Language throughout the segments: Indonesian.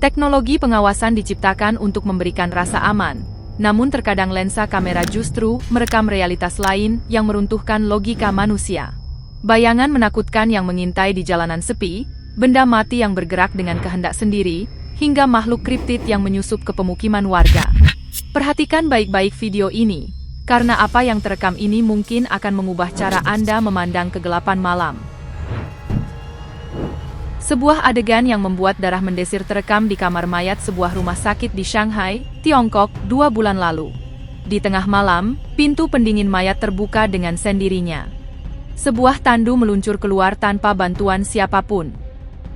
Teknologi pengawasan diciptakan untuk memberikan rasa aman, namun terkadang lensa kamera justru merekam realitas lain yang meruntuhkan logika manusia. Bayangan menakutkan yang mengintai di jalanan sepi, benda mati yang bergerak dengan kehendak sendiri, hingga makhluk kriptid yang menyusup ke pemukiman warga. Perhatikan baik-baik video ini, karena apa yang terekam ini mungkin akan mengubah cara Anda memandang kegelapan malam. Sebuah adegan yang membuat darah mendesir terekam di kamar mayat sebuah rumah sakit di Shanghai, Tiongkok, 2 bulan lalu. Di tengah malam, pintu pendingin mayat terbuka dengan sendirinya. Sebuah tandu meluncur keluar tanpa bantuan siapapun.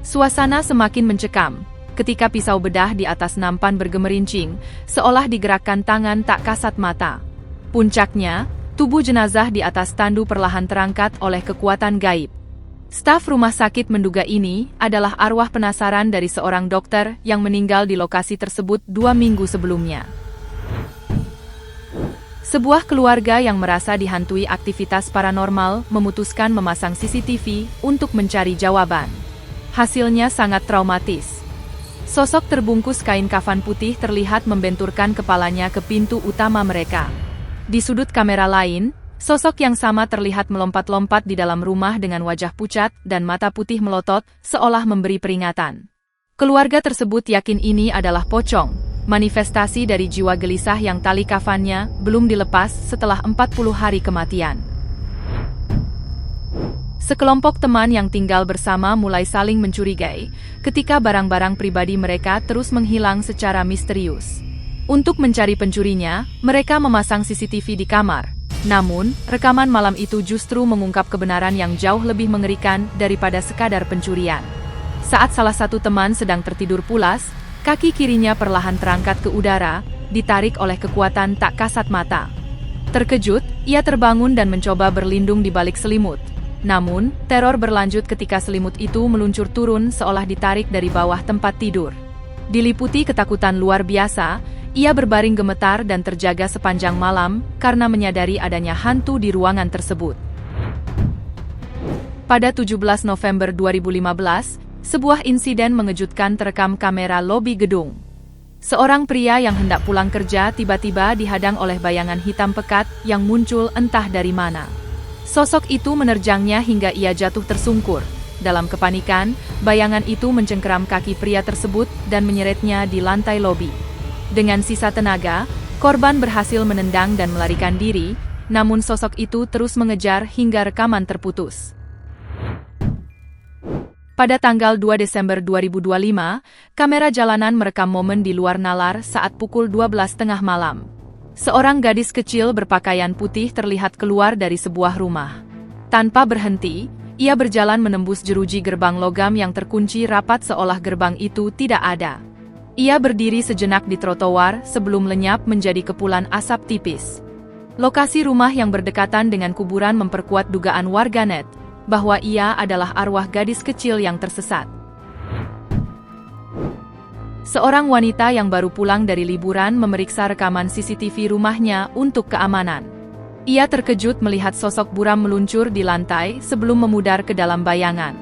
Suasana semakin mencekam, ketika pisau bedah di atas nampan bergemerincing, seolah digerakkan tangan tak kasat mata. Puncaknya, tubuh jenazah di atas tandu perlahan terangkat oleh kekuatan gaib. Staf rumah sakit menduga ini adalah arwah penasaran dari seorang dokter yang meninggal di lokasi tersebut 2 minggu sebelumnya. Sebuah keluarga yang merasa dihantui aktivitas paranormal memutuskan memasang CCTV untuk mencari jawaban. Hasilnya sangat traumatis. Sosok terbungkus kain kafan putih terlihat membenturkan kepalanya ke pintu utama mereka. Di sudut kamera lain, sosok yang sama terlihat melompat-lompat di dalam rumah dengan wajah pucat dan mata putih melotot, seolah memberi peringatan. Keluarga tersebut yakin ini adalah pocong, manifestasi dari jiwa gelisah yang tali kafannya belum dilepas setelah 40 hari kematian. Sekelompok teman yang tinggal bersama mulai saling mencurigai, ketika barang-barang pribadi mereka terus menghilang secara misterius. Untuk mencari pencurinya, mereka memasang CCTV di kamar. Namun, rekaman malam itu justru mengungkap kebenaran yang jauh lebih mengerikan daripada sekadar pencurian. Saat salah satu teman sedang tertidur pulas, kaki kirinya perlahan terangkat ke udara, ditarik oleh kekuatan tak kasat mata. Terkejut, ia terbangun dan mencoba berlindung di balik selimut. Namun, teror berlanjut ketika selimut itu meluncur turun seolah ditarik dari bawah tempat tidur. Diliputi ketakutan luar biasa, ia berbaring gemetar dan terjaga sepanjang malam karena menyadari adanya hantu di ruangan tersebut. Pada 17 November 2015, sebuah insiden mengejutkan terekam kamera lobi gedung. Seorang pria yang hendak pulang kerja tiba-tiba dihadang oleh bayangan hitam pekat yang muncul entah dari mana. Sosok itu menerjangnya hingga ia jatuh tersungkur. Dalam kepanikan, bayangan itu mencengkeram kaki pria tersebut dan menyeretnya di lantai lobi. Dengan sisa tenaga, korban berhasil menendang dan melarikan diri, namun sosok itu terus mengejar hingga rekaman terputus. Pada tanggal 2 Desember 2025, kamera jalanan merekam momen di luar nalar saat pukul 12.30 malam. Seorang gadis kecil berpakaian putih terlihat keluar dari sebuah rumah. Tanpa berhenti, ia berjalan menembus jeruji gerbang logam yang terkunci rapat seolah gerbang itu tidak ada. Ia berdiri sejenak di trotoar sebelum lenyap menjadi kepulan asap tipis. Lokasi rumah yang berdekatan dengan kuburan memperkuat dugaan warganet bahwa ia adalah arwah gadis kecil yang tersesat. Seorang wanita yang baru pulang dari liburan memeriksa rekaman CCTV rumahnya untuk keamanan. Ia terkejut melihat sosok buram meluncur di lantai sebelum memudar ke dalam bayangan.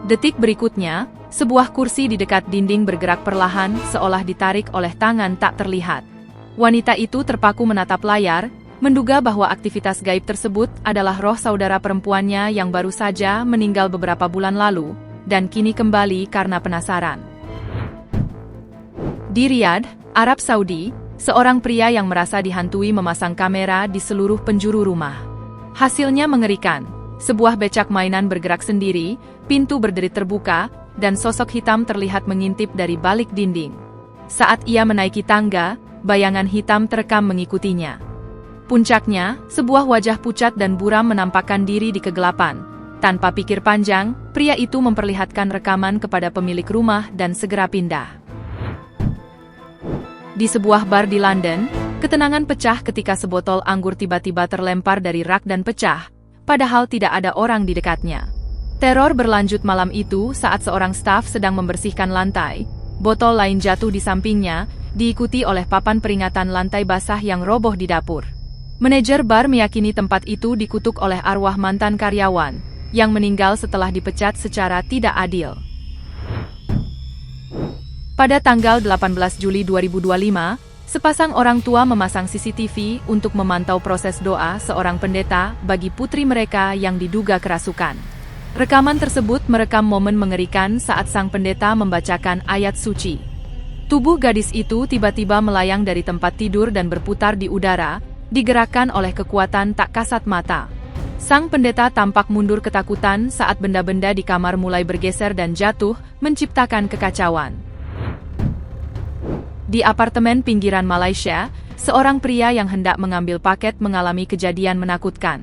Detik berikutnya, sebuah kursi di dekat dinding bergerak perlahan seolah ditarik oleh tangan tak terlihat. Wanita itu terpaku menatap layar, menduga bahwa aktivitas gaib tersebut adalah roh saudara perempuannya yang baru saja meninggal beberapa bulan lalu, dan kini kembali karena penasaran. Di Riyadh, Arab Saudi, seorang pria yang merasa dihantui memasang kamera di seluruh penjuru rumah. Hasilnya mengerikan. Sebuah becak mainan bergerak sendiri, pintu berderi terbuka, dan sosok hitam terlihat mengintip dari balik dinding. Saat ia menaiki tangga, bayangan hitam terekam mengikutinya. Puncaknya, sebuah wajah pucat dan buram menampakkan diri di kegelapan. Tanpa pikir panjang, pria itu memperlihatkan rekaman kepada pemilik rumah dan segera pindah. Di sebuah bar di London, ketenangan pecah ketika sebotol anggur tiba-tiba terlempar dari rak dan pecah, padahal tidak ada orang di dekatnya. Teror berlanjut malam itu saat seorang staf sedang membersihkan lantai. Botol lain jatuh di sampingnya, diikuti oleh papan peringatan lantai basah yang roboh di dapur. Manajer bar meyakini tempat itu dikutuk oleh arwah mantan karyawan, yang meninggal setelah dipecat secara tidak adil. Pada tanggal 18 Juli 2025, sepasang orang tua memasang CCTV untuk memantau proses doa seorang pendeta bagi putri mereka yang diduga kerasukan. Rekaman tersebut merekam momen mengerikan saat sang pendeta membacakan ayat suci. Tubuh gadis itu tiba-tiba melayang dari tempat tidur dan berputar di udara, digerakkan oleh kekuatan tak kasat mata. Sang pendeta tampak mundur ketakutan saat benda-benda di kamar mulai bergeser dan jatuh, menciptakan kekacauan. Di apartemen pinggiran Malaysia, seorang pria yang hendak mengambil paket mengalami kejadian menakutkan.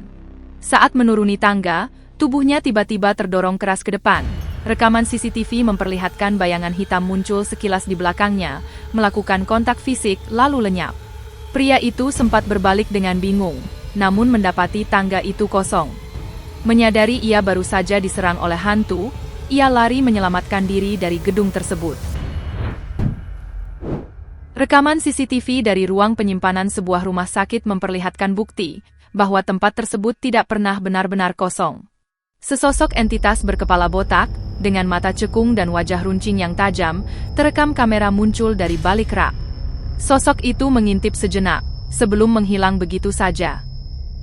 Saat menuruni tangga, tubuhnya tiba-tiba terdorong keras ke depan. Rekaman CCTV memperlihatkan bayangan hitam muncul sekilas di belakangnya, melakukan kontak fisik lalu lenyap. Pria itu sempat berbalik dengan bingung, namun mendapati tangga itu kosong. Menyadari ia baru saja diserang oleh hantu, ia lari menyelamatkan diri dari gedung tersebut. Rekaman CCTV dari ruang penyimpanan sebuah rumah sakit memperlihatkan bukti bahwa tempat tersebut tidak pernah benar-benar kosong. Sesosok entitas berkepala botak, dengan mata cekung dan wajah runcing yang tajam, terekam kamera muncul dari balik rak. Sosok itu mengintip sejenak, sebelum menghilang begitu saja.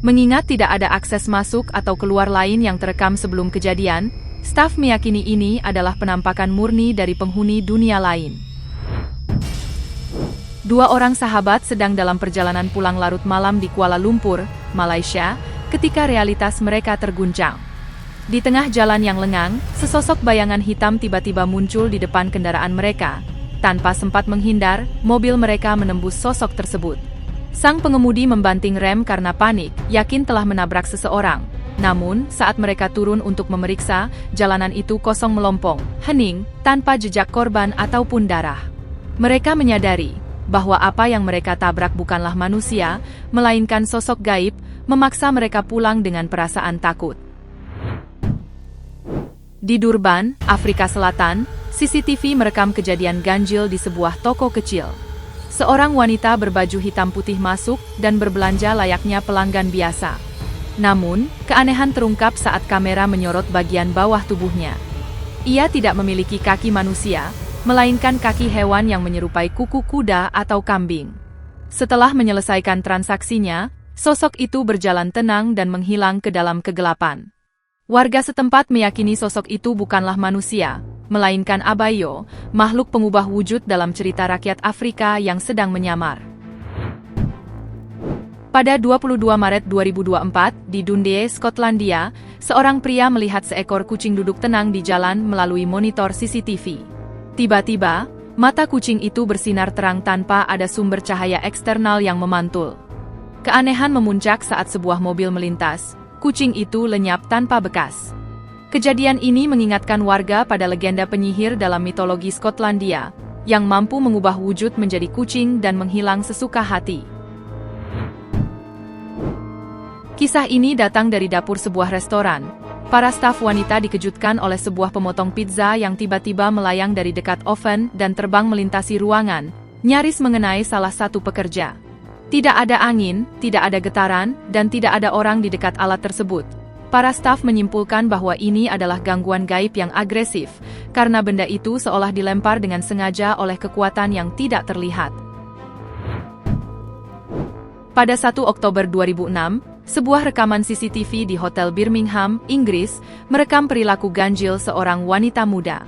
Mengingat tidak ada akses masuk atau keluar lain yang terekam sebelum kejadian, staf meyakini ini adalah penampakan murni dari penghuni dunia lain. Dua orang sahabat sedang dalam perjalanan pulang larut malam di Kuala Lumpur, Malaysia, ketika realitas mereka terguncang. Di tengah jalan yang lengang, sesosok bayangan hitam tiba-tiba muncul di depan kendaraan mereka. Tanpa sempat menghindar, mobil mereka menembus sosok tersebut. Sang pengemudi membanting rem karena panik, yakin telah menabrak seseorang. Namun, saat mereka turun untuk memeriksa, jalanan itu kosong melompong, hening, tanpa jejak korban ataupun darah. Mereka menyadari bahwa apa yang mereka tabrak bukanlah manusia, melainkan sosok gaib, memaksa mereka pulang dengan perasaan takut. Di Durban, Afrika Selatan, CCTV merekam kejadian ganjil di sebuah toko kecil. Seorang wanita berbaju hitam putih masuk dan berbelanja layaknya pelanggan biasa. Namun, keanehan terungkap saat kamera menyorot bagian bawah tubuhnya. Ia tidak memiliki kaki manusia, melainkan kaki hewan yang menyerupai kuku kuda atau kambing. Setelah menyelesaikan transaksinya, sosok itu berjalan tenang dan menghilang ke dalam kegelapan. Warga setempat meyakini sosok itu bukanlah manusia, melainkan Abayo, makhluk pengubah wujud dalam cerita rakyat Afrika yang sedang menyamar. Pada 22 Maret 2024, di Dundee, Skotlandia, seorang pria melihat seekor kucing duduk tenang di jalan melalui monitor CCTV. Tiba-tiba, mata kucing itu bersinar terang tanpa ada sumber cahaya eksternal yang memantul. Keanehan memuncak saat sebuah mobil melintas. Kucing itu lenyap tanpa bekas. Kejadian ini mengingatkan warga pada legenda penyihir dalam mitologi Skotlandia, yang mampu mengubah wujud menjadi kucing dan menghilang sesuka hati. Kisah ini datang dari dapur sebuah restoran. Para staf wanita dikejutkan oleh sebuah pemotong pizza yang tiba-tiba melayang dari dekat oven dan terbang melintasi ruangan, nyaris mengenai salah satu pekerja. Tidak ada angin, tidak ada getaran, dan tidak ada orang di dekat alat tersebut. Para staf menyimpulkan bahwa ini adalah gangguan gaib yang agresif, karena benda itu seolah dilempar dengan sengaja oleh kekuatan yang tidak terlihat. Pada 1 Oktober 2006, sebuah rekaman CCTV di Hotel Birmingham, Inggris, merekam perilaku ganjil seorang wanita muda.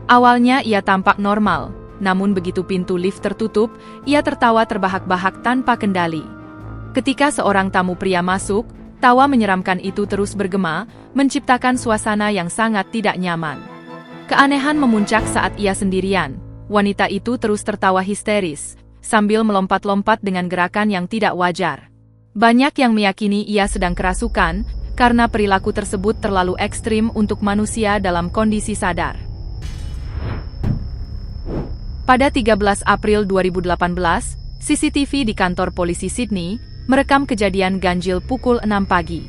Awalnya ia tampak normal. Namun begitu pintu lift tertutup, ia tertawa terbahak-bahak tanpa kendali. Ketika seorang tamu pria masuk, tawa menyeramkan itu terus bergema, menciptakan suasana yang sangat tidak nyaman. Keanehan memuncak saat ia sendirian. Wanita itu terus tertawa histeris, sambil melompat-lompat dengan gerakan yang tidak wajar. Banyak yang meyakini ia sedang kerasukan, karena perilaku tersebut terlalu ekstrim untuk manusia dalam kondisi sadar. Pada 13 April 2018, CCTV di kantor polisi Sydney merekam kejadian ganjil pukul 6 pagi.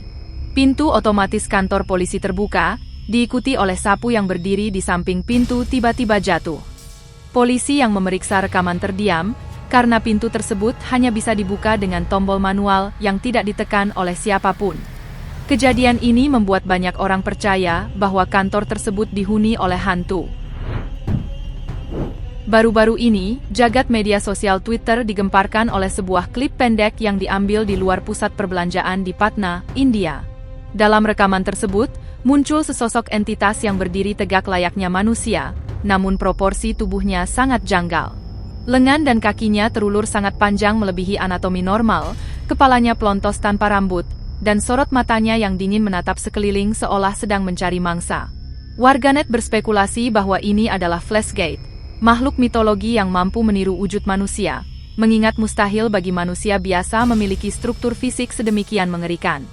Pintu otomatis kantor polisi terbuka, diikuti oleh sapu yang berdiri di samping pintu tiba-tiba jatuh. Polisi yang memeriksa rekaman terdiam, karena pintu tersebut hanya bisa dibuka dengan tombol manual yang tidak ditekan oleh siapapun. Kejadian ini membuat banyak orang percaya bahwa kantor tersebut dihuni oleh hantu. Baru-baru ini, jagat media sosial Twitter digemparkan oleh sebuah klip pendek yang diambil di luar pusat perbelanjaan di Patna, India. Dalam rekaman tersebut, muncul sesosok entitas yang berdiri tegak layaknya manusia, namun proporsi tubuhnya sangat janggal. Lengan dan kakinya terulur sangat panjang melebihi anatomi normal, kepalanya pelontos tanpa rambut, dan sorot matanya yang dingin menatap sekeliling seolah sedang mencari mangsa. Warganet berspekulasi bahwa ini adalah Fleshgate, makhluk mitologi yang mampu meniru wujud manusia, mengingat mustahil bagi manusia biasa memiliki struktur fisik sedemikian mengerikan.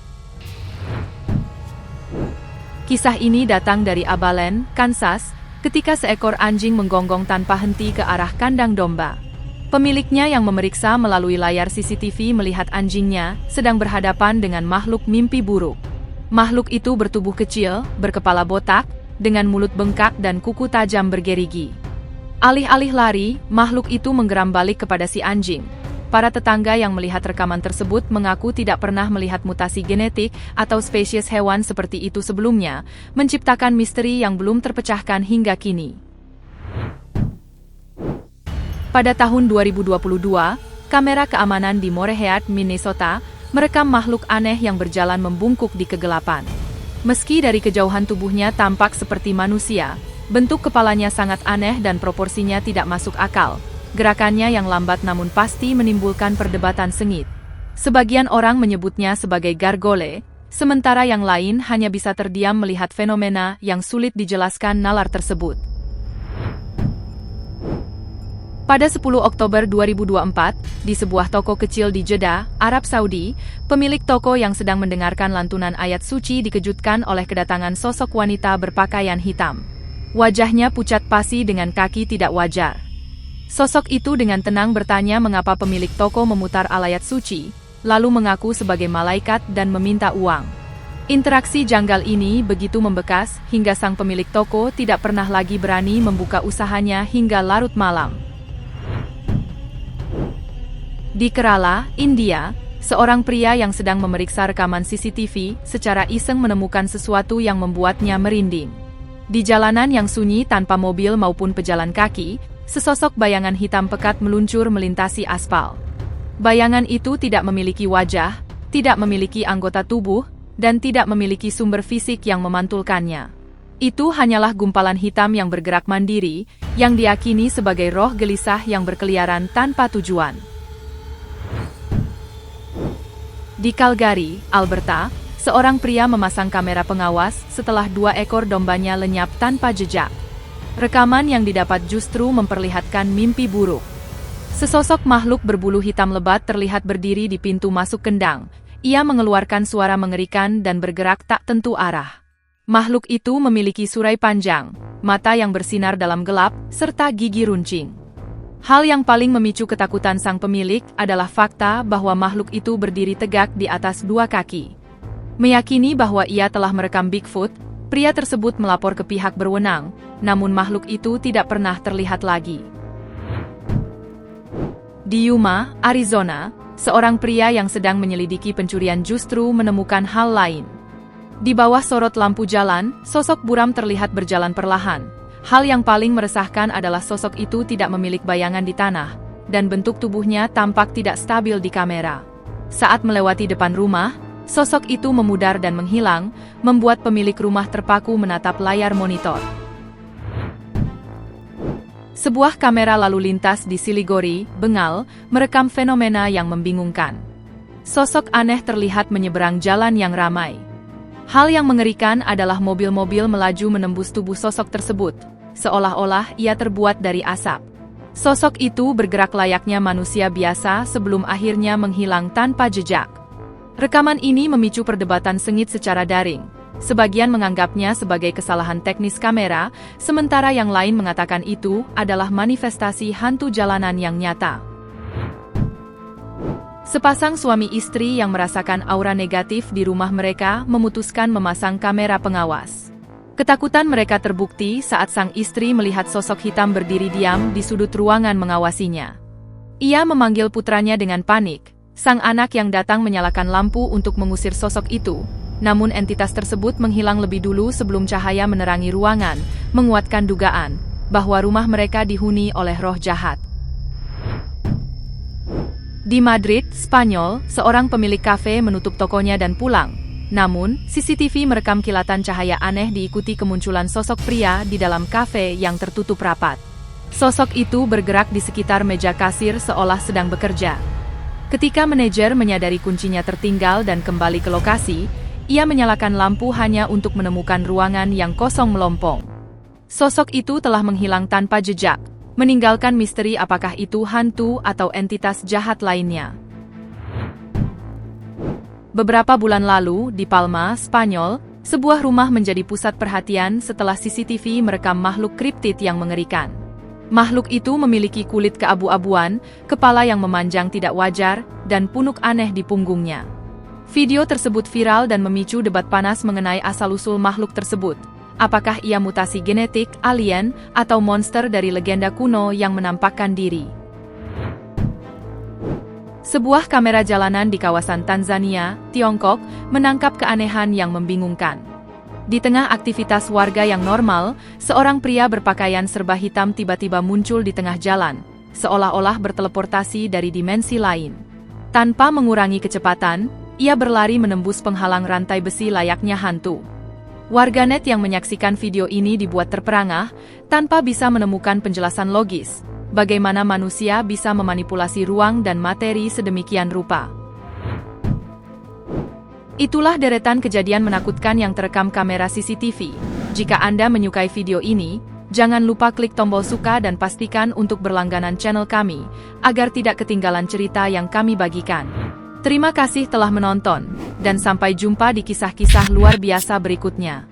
Kisah ini datang dari Abilene, Kansas, ketika seekor anjing menggonggong tanpa henti ke arah kandang domba. Pemiliknya yang memeriksa melalui layar CCTV melihat anjingnya sedang berhadapan dengan makhluk mimpi buruk. Makhluk itu bertubuh kecil, berkepala botak, dengan mulut bengkak dan kuku tajam bergerigi. Alih-alih lari, makhluk itu menggeram balik kepada si anjing. Para tetangga yang melihat rekaman tersebut mengaku tidak pernah melihat mutasi genetik atau spesies hewan seperti itu sebelumnya, menciptakan misteri yang belum terpecahkan hingga kini. Pada tahun 2022, kamera keamanan di Morehead, Minnesota, merekam makhluk aneh yang berjalan membungkuk di kegelapan. Meski dari kejauhan tubuhnya tampak seperti manusia, bentuk kepalanya sangat aneh dan proporsinya tidak masuk akal. Gerakannya yang lambat namun pasti menimbulkan perdebatan sengit. Sebagian orang menyebutnya sebagai gargole, sementara yang lain hanya bisa terdiam melihat fenomena yang sulit dijelaskan nalar tersebut. Pada 10 Oktober 2024, di sebuah toko kecil di Jeddah, Arab Saudi, pemilik toko yang sedang mendengarkan lantunan ayat suci dikejutkan oleh kedatangan sosok wanita berpakaian hitam. Wajahnya pucat pasi dengan kaki tidak wajar. Sosok itu dengan tenang bertanya mengapa pemilik toko memutar ayat suci, lalu mengaku sebagai malaikat dan meminta uang. Interaksi janggal ini begitu membekas hingga sang pemilik toko tidak pernah lagi berani membuka usahanya hingga larut malam. Di Kerala, India, seorang pria yang sedang memeriksa rekaman CCTV secara iseng menemukan sesuatu yang membuatnya merinding. Di jalanan yang sunyi tanpa mobil maupun pejalan kaki, sesosok bayangan hitam pekat meluncur melintasi aspal. Bayangan itu tidak memiliki wajah, tidak memiliki anggota tubuh, dan tidak memiliki sumber fisik yang memantulkannya. Itu hanyalah gumpalan hitam yang bergerak mandiri, yang diyakini sebagai roh gelisah yang berkeliaran tanpa tujuan. Di Calgary, Alberta, seorang pria memasang kamera pengawas setelah 2 ekor dombanya lenyap tanpa jejak. Rekaman yang didapat justru memperlihatkan mimpi buruk. Sesosok makhluk berbulu hitam lebat terlihat berdiri di pintu masuk kendang. Ia mengeluarkan suara mengerikan dan bergerak tak tentu arah. Makhluk itu memiliki surai panjang, mata yang bersinar dalam gelap, serta gigi runcing. Hal yang paling memicu ketakutan sang pemilik adalah fakta bahwa makhluk itu berdiri tegak di atas 2 kaki. Meyakini bahwa ia telah merekam Bigfoot, pria tersebut melapor ke pihak berwenang, namun makhluk itu tidak pernah terlihat lagi. Di Yuma, Arizona, seorang pria yang sedang menyelidiki pencurian justru menemukan hal lain. Di bawah sorot lampu jalan, sosok buram terlihat berjalan perlahan. Hal yang paling meresahkan adalah sosok itu tidak memiliki bayangan di tanah, dan bentuk tubuhnya tampak tidak stabil di kamera. Saat melewati depan rumah, sosok itu memudar dan menghilang, membuat pemilik rumah terpaku menatap layar monitor. Sebuah kamera lalu lintas di Siliguri, Bengal, merekam fenomena yang membingungkan. Sosok aneh terlihat menyeberang jalan yang ramai. Hal yang mengerikan adalah mobil-mobil melaju menembus tubuh sosok tersebut, seolah-olah ia terbuat dari asap. Sosok itu bergerak layaknya manusia biasa sebelum akhirnya menghilang tanpa jejak. Rekaman ini memicu perdebatan sengit secara daring. Sebagian menganggapnya sebagai kesalahan teknis kamera, sementara yang lain mengatakan itu adalah manifestasi hantu jalanan yang nyata. Sepasang suami istri yang merasakan aura negatif di rumah mereka memutuskan memasang kamera pengawas. Ketakutan mereka terbukti saat sang istri melihat sosok hitam berdiri diam di sudut ruangan mengawasinya. Ia memanggil putranya dengan panik. Sang anak yang datang menyalakan lampu untuk mengusir sosok itu, namun entitas tersebut menghilang lebih dulu sebelum cahaya menerangi ruangan, menguatkan dugaan. bahwa rumah mereka dihuni oleh roh jahat. Di Madrid, Spanyol, seorang pemilik kafe menutup tokonya dan pulang. Namun, CCTV merekam kilatan cahaya aneh diikuti kemunculan sosok pria di dalam kafe yang tertutup rapat. Sosok itu bergerak di sekitar meja kasir seolah sedang bekerja. Ketika manajer menyadari kuncinya tertinggal dan kembali ke lokasi, ia menyalakan lampu hanya untuk menemukan ruangan yang kosong melompong. Sosok itu telah menghilang tanpa jejak, meninggalkan misteri apakah itu hantu atau entitas jahat lainnya. Beberapa bulan lalu, di Palma, Spanyol, sebuah rumah menjadi pusat perhatian setelah CCTV merekam makhluk kriptid yang mengerikan. Makhluk itu memiliki kulit keabu-abuan, kepala yang memanjang tidak wajar, dan punuk aneh di punggungnya. Video tersebut viral dan memicu debat panas mengenai asal-usul makhluk tersebut. Apakah ia mutasi genetik, alien, atau monster dari legenda kuno yang menampakkan diri? Sebuah kamera jalanan di kawasan Tanzania, Tiongkok, menangkap keanehan yang membingungkan. Di tengah aktivitas warga yang normal, seorang pria berpakaian serba hitam tiba-tiba muncul di tengah jalan, seolah-olah berteleportasi dari dimensi lain. Tanpa mengurangi kecepatan, ia berlari menembus penghalang rantai besi layaknya hantu. Warganet yang menyaksikan video ini dibuat terperangah, tanpa bisa menemukan penjelasan logis. Bagaimana manusia bisa memanipulasi ruang dan materi sedemikian rupa. Itulah deretan kejadian menakutkan yang terekam kamera CCTV. Jika Anda menyukai video ini, jangan lupa klik tombol suka dan pastikan untuk berlangganan channel kami, agar tidak ketinggalan cerita yang kami bagikan. Terima kasih telah menonton, dan sampai jumpa di kisah-kisah luar biasa berikutnya.